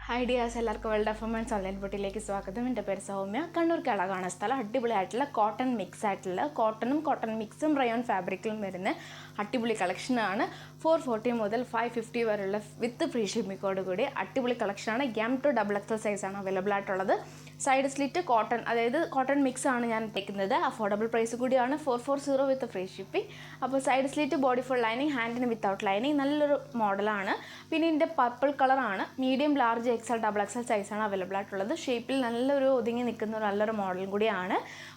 Hi dears, എല്ലാവർക്കും world of women's online ബുട്ടിലേക്ക് സ്വാഗതം. എൻ്റെ പേര് സൗമ്യ. കണ്ണൂർ കേളകാണ് സ്ഥലം. അടിപൊളിയായിട്ടുള്ള കോട്ടൺ മിക്സ് ആയിട്ടുള്ള കോട്ടൺ മിക്സും റയോൺ ഫാബ്രിക്കിലും വരുന്ന അടിപൊളി കളക്ഷനാണ്. 440 മുതൽ 550 വരെയുള്ള വിത്ത് ഫ്രീ ഷിപ്പിങ്ങോട് കൂടി അടിപൊളി കളക്ഷനാണ്. M to XXL സൈസാണ് അവൈലബിൾ ആയിട്ടുള്ളത്. സൈഡ് സ്ലിറ്റ് കോട്ടൺ, അതായത് കോട്ടൺ മിക്സ് ആണ് ഞാൻ വെക്കുന്നത്. അഫോർഡബിൾ പ്രൈസ് കൂടിയാണ്. 440 വിത്ത് ഫ്രീ ഷിപ്പിംഗ്. അപ്പോൾ side slit, body full lining, ഹാൻഡിന് വിത്തൗട്ട് ലൈനിങ്, നല്ലൊരു മോഡലാണ്. പിന്നെ ഇതിൻ്റെ പർപ്പിൾ കളറാണ്. മീഡിയം, ലാർജ്, XL, XXL സൈസാണ് അവൈലബിൾ ആയിട്ടുള്ളത്. ഷേപ്പിൽ നല്ലൊരു ഒതുങ്ങി നിൽക്കുന്ന നല്ലൊരു മോഡലും കൂടിയാണ്.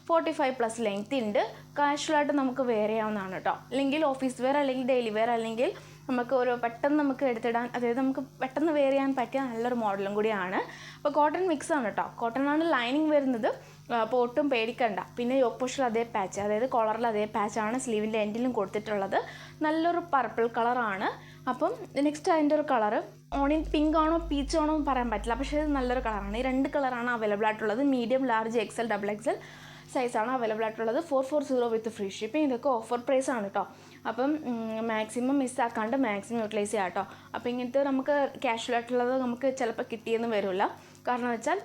45+ ലെങ്ത് ഉണ്ട്. കാഷ്വലായിട്ട് നമുക്ക് വെയർ ചെയ്യാവുന്നതാണ് കേട്ടോ. അല്ലെങ്കിൽ ഓഫീസ് വെയർ, അല്ലെങ്കിൽ ഡെയിലി വെയർ, അല്ലെങ്കിൽ നമുക്ക് പെട്ടെന്ന് നമുക്ക് എടുത്തിടാൻ, അതായത് നമുക്ക് പെട്ടെന്ന് വെയർ ചെയ്യാൻ പറ്റിയ നല്ലൊരു മോഡലും കൂടിയാണ്. അപ്പോൾ കോട്ടൺ മിക്സ് ആണ് കേട്ടോ. കോട്ടൺ ആണ് ലൈനിങ് വരുന്നത്. അപ്പോൾ ഒട്ടും പേടിക്കണ്ട. പിന്നെ യോക്ക് പോർഷനിൽ അതേ പാച്ച്, അതായത് കോളറിൽ അതേ പാച്ചാണ് സ്ലീവിൻ്റെ എൻഡിലും കൊടുത്തിട്ടുള്ളത്. നല്ലൊരു പർപ്പിൾ കളറാണ്. അപ്പം നെക്സ്റ്റ് അതിൻ്റെ ഒരു കളറ് ഓണിയൻ പിങ്ക് ആണോ പീച്ച് ആണോ പറയാൻ പറ്റില്ല, പക്ഷേ ഇത് നല്ലൊരു കളറാണ്. ഈ രണ്ട് കളറാണ് അവൈലബിൾ ആയിട്ടുള്ളത്. മീഡിയം, ലാർജ്, XL, XXL സൈസാണ് അവൈലബിൾ ആയിട്ടുള്ളത്. 440 വിത്ത് ഫ്രീ ഷിപ്പിംഗ്. ഇതൊക്കെ ഓഫർ പ്രൈസ് ആണ് കേട്ടോ. അപ്പം മാക്സിമം മിസ്സാക്കാണ്ട് മാക്സിമം യൂട്ടിലൈസ് ചെയ്യാം കേട്ടോ. അപ്പോൾ ഇങ്ങനത്തെ നമുക്ക് ക്യാഷ്വലായിട്ടുള്ളത് നമുക്ക് ചിലപ്പോൾ കിട്ടിയെന്ന് വരില്ല. കാരണം വെച്ചാൽ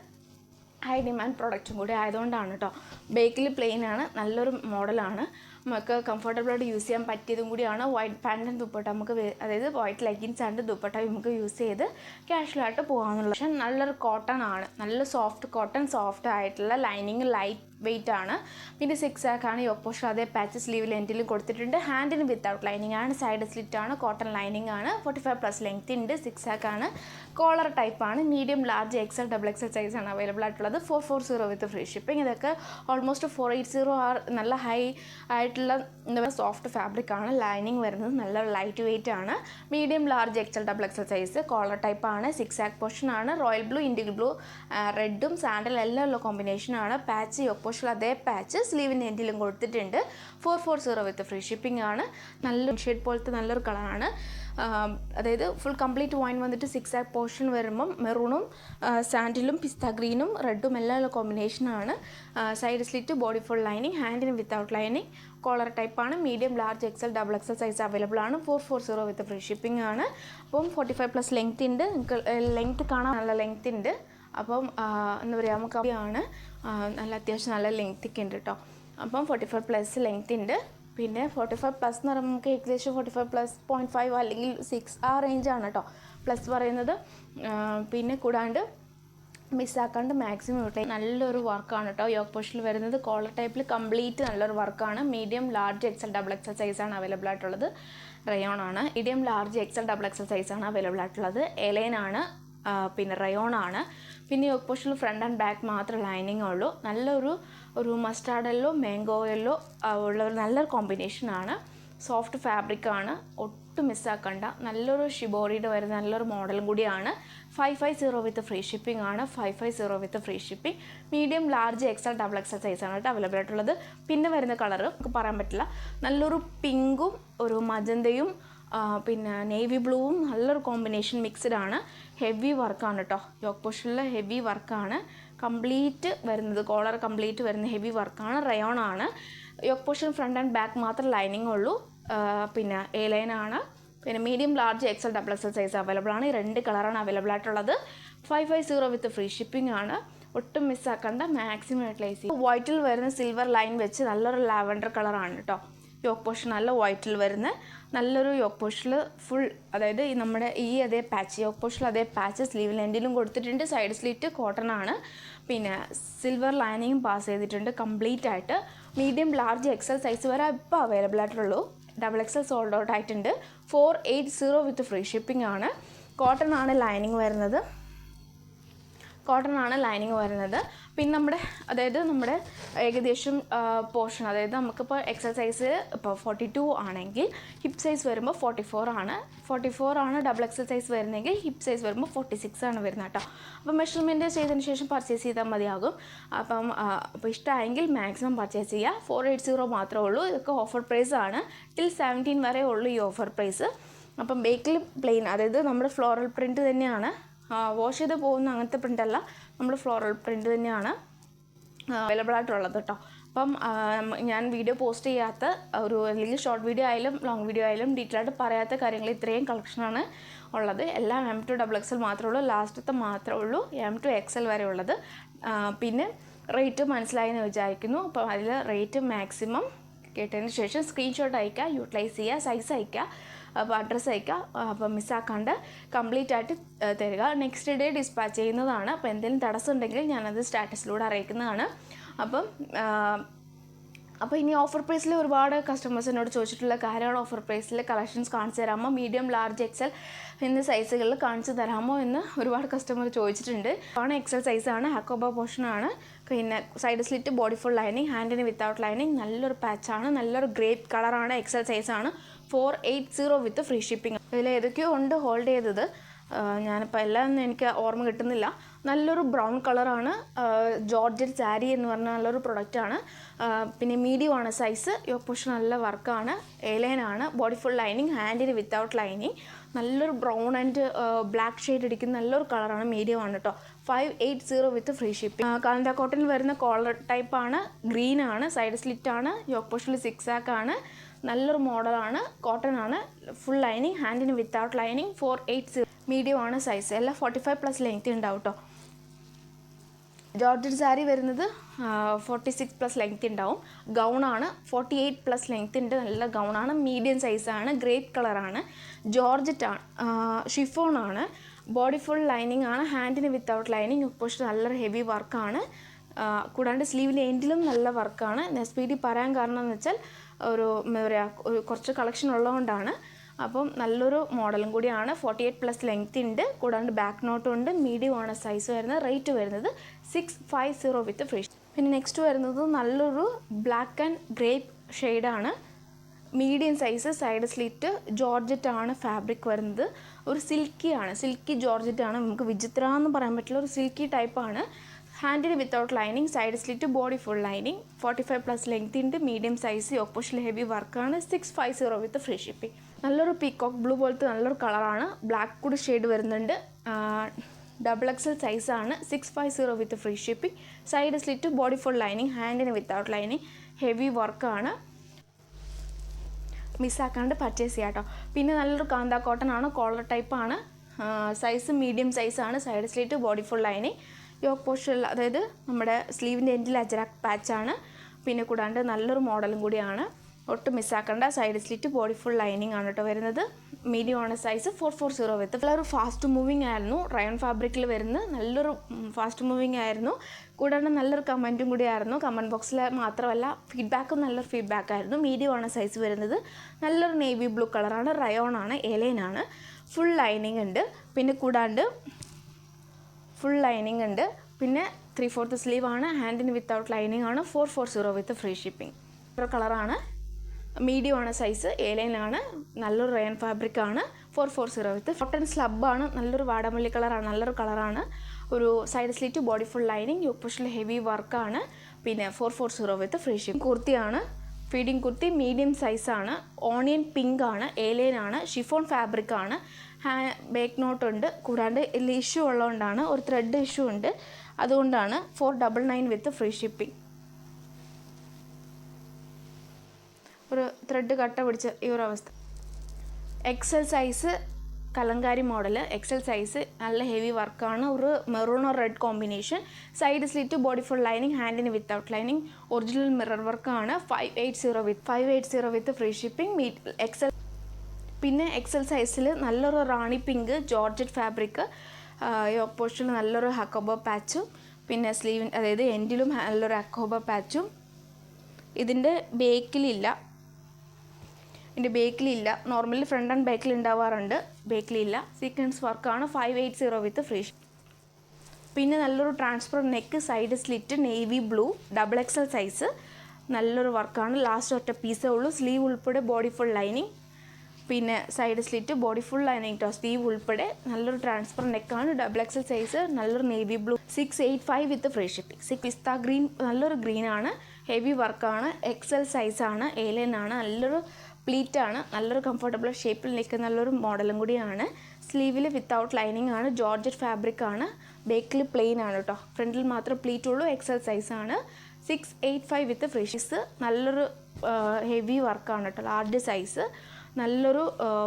ഹൈ ഡിമാൻഡ് പ്രൊഡക്റ്റും കൂടി ആയതുകൊണ്ടാണ് കേട്ടോ. ബേക്കിൽ പ്ലെയിൻ ആണ്, നല്ലൊരു മോഡലാണ്. നമുക്ക് കംഫർട്ടബിളായിട്ട് യൂസ് ചെയ്യാൻ പറ്റിയതും കൂടിയാണ്. വൈറ്റ് പാൻറ്റും ദുപ്പട്ട നമുക്ക്, അതായത് വൈറ്റ് ലെഗിൻസ് ആൻഡ് ദുപ്പട്ട നമുക്ക് യൂസ് ചെയ്ത് ക്യാഷ്വലായിട്ട് പോകാമെന്നുള്ളത്. പക്ഷേ നല്ലൊരു കോട്ടൺ ആണ്, നല്ല സോഫ്റ്റ് കോട്ടൺ, സോഫ്റ്റ് ആയിട്ടുള്ള ലൈനിങ്, ലൈറ്റ് വെയിറ്റ് ആണ്. പിന്നെ 6 ആക്കാണ്. യോക്ക് പോർഷൻ അതേ പാച്ച് സ്ലീവ് ലെൻറ്റിലും കൊടുത്തിട്ടുണ്ട്. ഹാൻഡിന് വിത്തൗട്ട് ലൈനിങ് ആണ്. സൈഡ് സ്ലിറ്റ് ആണ്. കോട്ടൺ ലൈനിങ് ആണ്. 45+ ലെങ്ത് ഉണ്ട്. 6 ആക്കാണ്. കോളർ ടൈപ്പാണ്. മീഡിയം, ലാർജ്, XL, XXL സൈസാണ് അവൈലബിൾ ആയിട്ടുള്ളത്. 440 വിത്ത് ഫ്രീ ഷിപ്പിംഗ്. ഇതൊക്കെ ഓൾമോസ്റ്റ് 480 നല്ല ഹൈ ആയിട്ടുള്ള എന്താ സോഫ്റ്റ് ഫാബ്രിക് ആണ്. ലൈനിങ് വരുന്നത് നല്ല ലൈറ്റ് വെയിറ്റ് ആണ്. Medium, large, XL, XXL size. Collar ടൈപ്പാണ്. 6 ആക്ക് പോർഷൻ ആണ്. റോയൽ ബ്ലൂ, ഇൻഡിഗോ ബ്ലൂ, റെഡും സാൻഡൽ എല്ലാം ഉള്ള കോമ്പിനേഷനാണ്. പാച്ച് യോക്ക് പോർഷൻ അതേ പാച്ച് സ്ലീവിൻ്റെ എൻഡിലും കൊടുത്തിട്ടുണ്ട്. 440 വിത്ത് ഫ്രീ ഷിപ്പിംഗ് ആണ്. നല്ലൊരു ഷെയ്ഡ് പോലത്തെ നല്ലൊരു കളറാണ്. അതായത് ഫുൾ കംപ്ലീറ്റ് വൈൻ വന്നിട്ട് 6 ആക്ക് പോർഷൻ വരുമ്പം മെറൂണും സാൻഡിലും പിസ്ത ഗ്രീനും റെഡും എല്ലാം ഉള്ള കോമ്പിനേഷനാണ്. Side slit, body full lining, ഹാൻഡിന് വിത്തൗട്ട് ലൈനിങ്, കോളർ ടൈപ്പാണ്. Medium, large, XL, XXL size available ആണ്. 440 വിത്ത് ഫ്രീ ഷിപ്പിംഗ് ആണ്. അപ്പം 45+ ലെങ്ത് ഉണ്ട്. നിങ്ങൾക്ക് ലെങ്ത് കാണാൻ നല്ല ലെങ്ത് ഉണ്ട്. അപ്പം എന്താ പറയുക, നമുക്ക് ആണ് നല്ല അത്യാവശ്യം നല്ല ലെങ്ത്തൊക്കെ ഉണ്ട് കേട്ടോ. അപ്പം 45+ ലെങ്ത് ഉണ്ട്. പിന്നെ 45+ എന്ന് പറയുമ്പോൾ നമുക്ക് ഏകദേശം 45+.5 അല്ലെങ്കിൽ 6 ആ റേഞ്ചാണ് കേട്ടോ പ്ലസ് പറയുന്നത്. പിന്നെ കൂടാണ്ട് മിസ്സാക്കാണ്ട് മാക്സിമം യൂട്ടിലൈസ്. നല്ലൊരു വർക്കാണ് കേട്ടോ. യോക്ക് പോർഷനിൽ വരുന്നത് കോളർ ടൈപ്പിൽ കംപ്ലീറ്റ് നല്ലൊരു വർക്കാണ്. മീഡിയം, ലാർജ്, XL, XXL സൈസാണ് അവൈലബിൾ ആയിട്ടുള്ളത്. റയോൺ ആണ്. മീഡിയം, ലാർജ്, XL, XXL സൈസാണ് അവൈലബിൾ ആയിട്ടുള്ളത്. എലൈൻ ആണ്. പിന്നെ റയോൺ ആണ്. പിന്നെ യോക്ക് പോർഷനിൽ ഫ്രണ്ട് ആൻഡ് ബാക്ക് മാത്രം ലൈനിങ് ഉള്ളൂ. നല്ലൊരു മസ്റ്റാർഡ് യെല്ലോ, മാംഗോ യെല്ലോ ഉള്ള ഒരു നല്ലൊരു കോമ്പിനേഷനാണ്. സോഫ്റ്റ് ഫാബ്രിക്കാണ്. ഒട്ടും മിസ്സാക്കണ്ട. നല്ലൊരു ഷിബോറിയുടെ വരുന്ന നല്ലൊരു മോഡലും കൂടിയാണ്. 550 വിത്ത് ഫ്രീ ഷിപ്പിംഗ് ആണ്. 550 വിത്ത് free shipping. Medium, large, XL, XXL സൈസാണ് കേട്ടോ അവൈലബിൾ ആയിട്ടുള്ളത്. പിന്നെ വരുന്ന കളറ് നമുക്ക് പറയാൻ പറ്റില്ല. നല്ലൊരു പിങ്കും ഒരു മജന്തയും പിന്നെ നേവി ബ്ലൂവും നല്ലൊരു കോമ്പിനേഷൻ മിക്സ്ഡ് ആണ്. ഹെവി വർക്കാണ് കേട്ടോ. യോക്ക് പോർഷനിൽ ഹെവി വർക്കാണ് കംപ്ലീറ്റ് വരുന്നത്. കോളർ കംപ്ലീറ്റ് വരുന്ന ഹെവി വർക്കാണ്. റയോൺ ആണ്. Yoke portion front and back മാത്രം ലൈനിങ് ഉള്ളൂ. പിന്നെ എ ലൈൻ ആണ്. പിന്നെ medium, large, XL, XXL size available ആണ്. ഈ രണ്ട് കളറാണ് അവൈലബിൾ ആയിട്ടുള്ളത്. 550 വിത്ത് ഫ്രീ ഷിപ്പിംഗ് ആണ്. ഒട്ടും മിസ്സാക്കണ്ട, മാക്സിമം യൂട്ടിലൈസ് ചെയ്യും. വൈറ്റിൽ വരുന്ന സിൽവർ ലൈൻ വെച്ച് നല്ലൊരു ലാവൻഡർ കളറാണ് കേട്ടോ. യോക്ക് പോർഷൻ നല്ല വൈറ്റിൽ വരുന്ന നല്ലൊരു യോക്ക് പോർഷനിൽ ഫുൾ, അതായത് നമ്മുടെ അതേ പാച്ച് യോക്ക് പോർഷനിൽ അതേ പാച്ച് സ്ലീവ് ലെൻഡിലും കൊടുത്തിട്ടുണ്ട്. സൈഡ് സ്ലിറ്റ് കോട്ടൺ ആണ്. പിന്നെ സിൽവർ ലൈനിങ്ങും പാസ് ചെയ്തിട്ടുണ്ട് കംപ്ലീറ്റ് ആയിട്ട്. മീഡിയം, ലാർജ്, XL സൈസ് വരെ ഇപ്പോൾ അവൈലബിൾ ആയിട്ടുള്ളൂ. XXL സോൾഡ് ഔട്ട് ആയിട്ടുണ്ട്. 480 വിത്ത് ഫ്രീ ഷിപ്പിംഗ് ആണ്. കോട്ടൺ ആണ് ലൈനിങ് വരുന്നത്. പിന്നെ നമ്മുടെ ഏകദേശം പോർഷൻ, അതായത് നമുക്കിപ്പോൾ XL സൈസ് ഇപ്പോൾ 42 ആണെങ്കിൽ ഹിപ്പ് സൈസ് വരുമ്പോൾ 44 ആണ്. 44 ആണ് XXL സൈസ് വരുന്നതെങ്കിൽ ഹിപ്പ് സൈസ് വരുമ്പോൾ 46 ആണ് വരുന്നത് കേട്ടോ. അപ്പോൾ മെഷർമെൻറ്റ് ചെയ്തതിന് ശേഷം പർച്ചേസ് ചെയ്താൽ മതിയാകും. അപ്പോൾ ഇഷ്ടമായെങ്കിൽ മാക്സിമം പർച്ചേസ് ചെയ്യുക. 480 മാത്രമേ ഉള്ളൂ. ഇതൊക്കെ ഓഫർ പ്രൈസ് ആണ്. ടിൽ 17 വരെ ഉള്ളൂ ഈ ഓഫർ പ്രൈസ്. അപ്പം ബേക്കിൽ പ്ലെയിൻ, അതായത് നമ്മുടെ ഫ്ലോറൽ പ്രിൻറ്റ് തന്നെയാണ്. വാഷ് ചെയ്ത് പോകുന്ന അങ്ങനത്തെ പ്രിൻ്റല്ല, നമ്മൾ ഫ്ലോറൽ പ്രിൻറ്റ് തന്നെയാണ് അവൈലബിൾ ആയിട്ടുള്ളത് കേട്ടോ. അപ്പം ഞാൻ വീഡിയോ പോസ്റ്റ് ചെയ്യാത്ത ഒരു അല്ലെങ്കിൽ ഷോർട്ട് വീഡിയോ ആയാലും ലോങ് വീഡിയോ ആയാലും ഡീറ്റെയിൽ ആയിട്ട് പറയാത്ത കാര്യങ്ങൾ ഇത്രയും കളക്ഷനാണ് ഉള്ളത്. എല്ലാം M2 XXL മാത്രമേ ഉള്ളൂ, ലാസ്റ്റത്തെ മാത്രമേ ഉള്ളൂ M2 XL വരെ ഉള്ളത്. പിന്നെ റേറ്റ് മനസ്സിലായെന്ന് വിചാരിക്കുന്നു. അപ്പോൾ അതിൽ റേറ്റ് മാക്സിമം കേട്ടതിന് ശേഷം സ്ക്രീൻഷോട്ട് അയക്കുക, യൂട്ടിലൈസ് ചെയ്യുക, സൈസ് അയക്കുക, അപ്പോൾ അഡ്രസ്സ് അയക്കുക. അപ്പോൾ മിസ്സാക്കാണ്ട് കംപ്ലീറ്റ് ആയിട്ട് തരിക. നെക്സ്റ്റ് ഡേ ഡിസ്പാച്ച് ചെയ്യുന്നതാണ്. അപ്പോൾ എന്തെങ്കിലും തടസ്സം ഉണ്ടെങ്കിൽ ഞാനത് സ്റ്റാറ്റസിലൂടെ അറിയിക്കുന്നതാണ്. അപ്പോൾ ഇനി ഓഫർ പ്രൈസിൽ ഒരുപാട് കസ്റ്റമേഴ്സ് എന്നോട് ചോദിച്ചിട്ടുള്ള കാര്യമാണ്, ഓഫർ പ്രൈസിൽ കളക്ഷൻസ് കാണിച്ചു തരാമോ, മീഡിയം, ലാർജ്, XL എന്നീ സൈസുകളിൽ കാണിച്ചു തരാമോ എന്ന് ഒരുപാട് കസ്റ്റമർ ചോദിച്ചിട്ടുണ്ട്. XL സൈസാണ്, ഹാക്കോബ പോർഷനാണ്, പിന്നെ side slit, body full lining, ഹാൻഡിന് വിത്തൗട്ട് ലൈനിങ്, നല്ലൊരു പാച്ചാണ്, നല്ലൊരു ഗ്രേപ്പ് കളറാണ്, XL സൈസാണ്, 480 വിത്ത് ഫ്രീ ഷിപ്പിംഗ്. ഇതിൽ ഏതൊക്കെയോ ഉണ്ട് ഹോൾഡ് ചെയ്തത്, ഞാനിപ്പോൾ എല്ലാം ഒന്നും എനിക്ക് ഓർമ്മ കിട്ടുന്നില്ല. നല്ലൊരു ബ്രൗൺ കളറാണ്, ജോർജറ്റ് സാരി എന്ന് പറഞ്ഞ നല്ലൊരു പ്രൊഡക്റ്റാണ്. പിന്നെ മീഡിയമാണ് സൈസ്, യോക്ക് പോർഷൻ നല്ല വർക്കാണ്, എലൈനാണ്, ബോഡി ഫുൾ ലൈനിങ്, ഹാൻഡിന് വിത്തൗട്ട് ലൈനിങ്, നല്ലൊരു ബ്രൗൺ ആൻഡ് ബ്ലാക്ക് ഷെയ്ഡ് അടിക്കുന്ന നല്ലൊരു കളറാണ്, മീഡിയമാണ് കേട്ടോ. 580 വിത്ത് ഫ്രീ ഷിപ്പിംഗ്. കാന്ത കോട്ടണിൽ വരുന്ന കോളർ ടൈപ്പാണ്, ഗ്രീനാണ്, സൈഡ് സ്ലിറ്റാണ്, യോക്ക് പോർഷനിൽ 6 ആക്കാണ്, നല്ലൊരു മോഡലാണ്, കോട്ടൺ ആണ്, ഫുൾ ലൈനിങ്, ഹാൻഡിന് വിത്തൗട്ട് ലൈനിങ്, 480. മീഡിയമാണ് സൈസ്, എല്ലാം 45+ ലെങ്ത് ഉണ്ടാവും കേട്ടോ. ജോർജറ്റ് സാരി വരുന്നത് 46+ ലെങ്ത് ഉണ്ടാവും. ഗൗണാണ്, 48+ ലെങ്ത് ഉണ്ട്, നല്ല ഗൗണാണ്, മീഡിയം സൈസാണ്, ഗ്രേപ്പ് കളറാണ്, ജോർജറ്റാണ്, ഷിഫോണാണ്, ബോഡി ഫുൾ ലൈനിങ് ആണ്, ഹാൻഡിന് വിത്തൗട്ട് ലൈനിങ്, പക്ഷേ നല്ലൊരു ഹെവി വർക്കാണ്. കൂടാണ്ട് സ്ലീവിൻ്റെ എൻഡിലും നല്ല വർക്കാണ്. SPD പറയാൻ കാരണം എന്ന് വെച്ചാൽ ഒരു കുറച്ച് കളക്ഷൻ ഉള്ളതുകൊണ്ടാണ്. അപ്പം നല്ലൊരു മോഡലും കൂടിയാണ്, 48+ ലെങ്ത് ഉണ്ട്, കൂടാണ്ട് ബാക്ക് നോട്ടും ഉണ്ട്, മീഡിയമാണ് സൈസ് വരുന്നത്. റേറ്റ് വരുന്നത് 650 വിത്ത് ഫ്രീ. പിന്നെ നെക്സ്റ്റ് വരുന്നത് നല്ലൊരു ബ്ലാക്ക് ആൻഡ് ഗ്രേപ്പ് ഷെയ്ഡാണ്, മീഡിയം സൈസ്, സൈഡ് സ്ലിറ്റ്, ജോർജറ്റാണ് ഫാബ്രിക് വരുന്നത്, ഒരു സിൽക്കിയാണ്, സിൽക്കി ജോർജറ്റാണ്, നമുക്ക് വിചിത്ര എന്ന് പറയാൻ പറ്റില്ല, ഒരു സിൽക്കി ടൈപ്പാണ്. ഹാൻഡിന് without lining, side slit, body full lining, 45+ length ഉണ്ട്, മീഡിയം സൈസ്, ഓപ്പോസിറ്റ് ഹെവി വർക്കാണ്, 650 വിത്ത് ഫ്രീ ഷിപ്പിംഗ്. നല്ലൊരു പീകോക്ക് ബ്ലൂ പോലത്തെ നല്ലൊരു കളറാണ്, ബ്ലാക്ക് കൂടി ഷെയ്ഡ് വരുന്നുണ്ട്, XXL സൈസാണ്, 650 with free shipping. Side slit, body full lining, ഹാൻഡിന് വിത്തൗട്ട് ലൈനിങ്, ഹെവി വർക്കാണ്, മിസ്സാക്കാണ്ട് പർച്ചേസ് ചെയ്യാം കേട്ടോ. പിന്നെ നല്ലൊരു കാന്ത കോട്ടൺ ആണ്, കോളർ ടൈപ്പാണ്, സൈസ് മീഡിയം സൈസാണ്, side slit, body full lining, yoke portion അതായത് നമ്മുടെ സ്ലീവിൻ്റെ എൻഡിൽ അജറാക്ക് പാച്ചാണ്. പിന്നെ കൂടാണ്ട് നല്ലൊരു മോഡലും കൂടിയാണ്, ഒട്ടും മിസ്സാക്കേണ്ട. Side slit, body full lining ആണ് കേട്ടോ വരുന്നത്, മീഡിയമാണ് സൈസ്, 440 വിത്ത്. നല്ലൊരു ഫാസ്റ്റ് മൂവിങ് ആയിരുന്നു, റയോൺ ഫാബ്രിക്കിൽ വരുന്ന നല്ലൊരു ഫാസ്റ്റ് മൂവിങ് ആയിരുന്നു, കൂടാണ്ട് നല്ലൊരു കമൻറ്റും കൂടിയായിരുന്നു. കമൻറ്റ് ബോക്സിൽ മാത്രമല്ല ഫീഡ്ബാക്കും നല്ലൊരു ഫീഡ്ബാക്ക് ആയിരുന്നു. മീഡിയമാണ് സൈസ് വരുന്നത്, നല്ലൊരു നേവി ബ്ലൂ കളറാണ്, റയോൺ ആണ്, എലൈനാണ്, ഫുൾ ലൈനിങ് ഉണ്ട്. പിന്നെ കൂടാണ്ട് ഫുൾ ലൈനിങ് ഉണ്ട്, പിന്നെ 3/4 സ്ലീവ് ആണ്, ഹാൻഡിന് വിത്തൗട്ട് ലൈനിങ് ആണ്, 440 വിത്ത് ഫ്രീ ഷിപ്പിംഗ്. കളറാണ്, മീഡിയമാണ് സൈസ്, എലൈനാണ്, നല്ലൊരു റയോൺ ഫാബ്രിക് ആണ്, 440 വിത്ത്. കോട്ടൺ സ്ലബാണ്, നല്ലൊരു വാടാമല്ലി കളറാണ്, നല്ലൊരു കളറാണ്, ഒരു side slit, body full lining, yoke heavy വർക്കാണ്, പിന്നെ 440 വിത്ത് ഫ്രീ ഷിപ്പിംഗ്. കുർത്തിയാണ്, ഫീഡിങ് കുർത്തി, മീഡിയം സൈസാണ്, ഓണിയൻ പിങ്ക് ആണ്, എലൈനാണ്, ഷിഫോൺ ഫാബ്രിക് ആണ്, ബാക്ക് നോട്ട് ഉണ്ട്, കൂടാണ്ട് ഇതിൽ ഇഷ്യൂ ഉള്ളതുകൊണ്ടാണ്, ഒരു ത്രെഡ് ഇഷ്യൂ ഉണ്ട്, അതുകൊണ്ടാണ് 499 വിത്ത് ഫ്രീ ഷിപ്പിംഗ്. ഒരു ത്രെഡ് കട്ട പിടിച്ച ഈ ഒരു അവസ്ഥ. XL size Kalamkari model, XL size, നല്ല ഹെവി വർക്കാണ്, ഒരു maroon or red combination, side slit, body full lining, ഹാൻഡിന് വിത്തൗട്ട് ലൈനിങ്, ഒറിജിനൽ മിറർ വർക്കാണ്, 580 വിത്ത് ഫ്രീ ഷിപ്പിംഗ്. XL. പിന്നെ XL സൈസിൽ നല്ലൊരു rani pink georgette fabric, yoke പോർഷനിൽ നല്ലൊരു ഹക്കോബ പാച്ചും, പിന്നെ സ്ലീവ് അതായത് എൻഡിലും നല്ലൊരു ഹക്കോബ പാച്ചും. ഇതിൻ്റെ ബേക്കിലില്ല, നോർമലി ഫ്രണ്ട് ആൻഡ് ബാക്കിൽ ഉണ്ടാവാറുണ്ട്, ബേക്കിലില്ല, സീക്വൻസ് വർക്കാണ്, 580 വിത്ത് ഫ്രീ. പിന്നെ നല്ലൊരു transfer neck, side slit, navy blue, XXL size, നല്ലൊരു വർക്കാണ്, ലാസ്റ്റ് ഒറ്റ പീസേ ഉള്ളൂ, സ്ലീവ് ഉൾപ്പെടെ ബോഡി ഫുൾ ലൈനിങ്, പിന്നെ side slit, body full lining കേട്ടോ, സ്ലീവ് ഉൾപ്പെടെ, നല്ലൊരു ട്രാൻസ്ഫർ നെക്കാണ്, XXL സൈസ്, നല്ലൊരു navy blue, 685 with free shipping. Pista green, നല്ലൊരു ഗ്രീനാണ്, ഹെവി വർക്കാണ്, XL സൈസാണ്, എലൈനാണ്, നല്ലൊരു പ്ലീറ്റാണ്, നല്ലൊരു കംഫർട്ടബിൾ ഷേപ്പിൽ നിൽക്കുന്ന നല്ലൊരു മോഡലും കൂടിയാണ്. സ്ലീവിൽ വിത്തൗട്ട് ലൈനിങ് ആണ്, ജോർജറ്റ് ഫാബ്രിക് ആണ്, ബേക്കിൽ പ്ലെയിൻ ആണ് കേട്ടോ, ഫ്രണ്ടിൽ മാത്രം പ്ലീറ്റ് ഉള്ളൂ, XL സൈസാണ്, 685 വിത്ത് ഫ്രീ ഷിപ്സ്. നല്ലൊരു ഹെവി വർക്കാണ് കേട്ടോ, ലാർജ് സൈസ്. നല്ലൊരു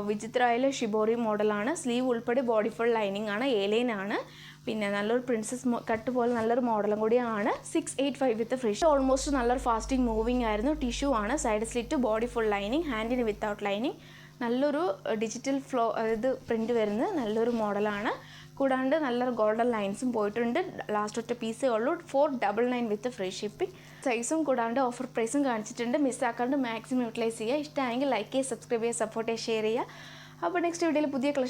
വിചിത്രമായാലും ഷിബോറി മോഡലാണ്. സ്ലീവ് ഉൾപ്പെടെ ബോഡി ഫുൾ ലൈനിങ് ആണ്, A-line ആണ്. പിന്നെ നല്ലൊരു പ്രിൻസസ് കട്ട് പോലെ നല്ലൊരു മോഡലും കൂടിയാണ്. 685 വിത്ത് ഫ്രീ. ഓൾമോസ്റ്റ് നല്ലൊരു ഫാസ്റ്റിംഗ് മൂവിങ് ആയിരുന്നു. ടിഷ്യൂ ആണ്, side slit, body full lining, ഹാൻഡിന് വിത്തൗട്ട് ലൈനിങ്. നല്ലൊരു ഡിജിറ്റൽ ഇത് പ്രിൻറ്റ് വരുന്നത് നല്ലൊരു മോഡലാണ്. കൂടാണ്ട് നല്ലൊരു ഗോൾഡൻ ലൈൻസും പോയിട്ടുണ്ട്. ലാസ്റ്റ് ഒറ്റ പീസേ ഉള്ളൂ. 499 വിത്ത് ഫ്രീ ഷിപ്പിംഗ്. സൈസും കൂടാണ്ട് ഓഫർ പ്രൈസും കാണിച്ചിട്ടുണ്ട്. മിസ്സാക്കാണ്ട് മാക്സിമം യൂട്ടിലൈസ് ചെയ്യുക. ഇഷ്ടമായെങ്കിൽ ലൈക്ക് ചെയ്യുക, സബ്സ്ക്രൈബ് ചെയ്യുക, സപ്പോർട്ട് ചെയ്യുക, ഷെയർ ചെയ്യുക. അപ്പോൾ നെക്സ്റ്റ് വീഡിയോയിൽ പുതിയ കളക്ഷൻ